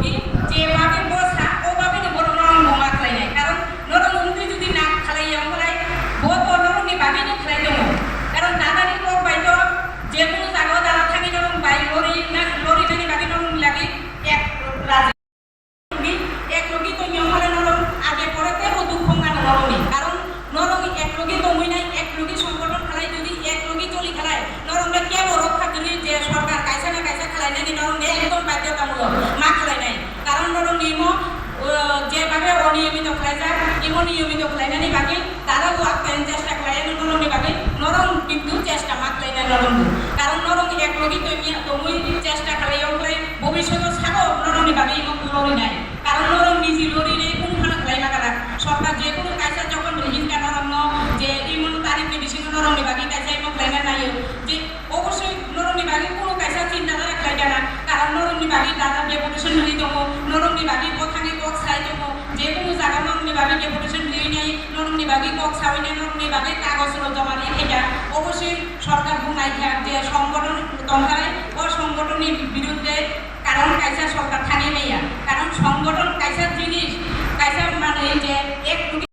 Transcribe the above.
কি যেভাবে বসা ওভাবে বড় নরম বোমা খাই নাই কারণ নরম উন্তি যদি না খালাই আমরাই বহুত নরমনি ভাবি নি খাই দেবো কারণ দাদানি কোক বাইতো যে কোনো জায়গা দাদা থাকি নরম বাই লরি নানি ভাবি নরম লাগে এক রাজি এক লোকই তো নিয়মলে নরম আগে পরেতে ও দুঃখ গানো নরমই কারণ নরম এক লোকই তো মুই নাই এক লোকই সংগঠন খেলাই যদি এক লোকই চলি খেলায় নরমটা কেবল রক্ষা করি যে সরকার কাইসা না কাইসা খেলাই নাকি নরম একদম বাধ্যতামূলক মা খেলাই নাই কারণ নরম নিয়ম যেভাবে অনিয়মিত খেলাই যায় এমন নিয়মিত খেলাই নানি বাকি তারাও আপ্যায়ন চেষ্টা খেলাই নরম বাকি নরম কিন্তু চেষ্টা মা খেলাই না নরম কারণ নরম এক লোকই তো মুই চেষ্টা খেলাই করে ভবিষ্যতে ছাড়ো নরম বাকি এমন লড়ি নাই কারণ নরম নিজে লড়ি নেই কোনো ভালো খেলাই না কারা সরকার যে কোনো কাজটা যখন হিংসা নরম যে এমন তারিখ বেশি নরম বাকি কাজা এমন খেলাই না নাই যে অবশ্যই নরম বাকি কোনো কাজা চিন্তা না খেলাই না কারণ নরম বাকি দাদা ডেপুটেশন হয়ে দেবো নরম বাকি কথাকে কক ছাই দেবো যে কোনো জায়গা নরম বাকি ডেপুটেশন হয়ে নেই নরম বাকি কক ছাই নেই নরম বাকি কাগজ জমা দিয়ে এটা অবশ্যই সরকার বুনাই যে সংগঠন দরকার ও সংগঠনের বিরুদ্ধে কারণ কাজা সরকার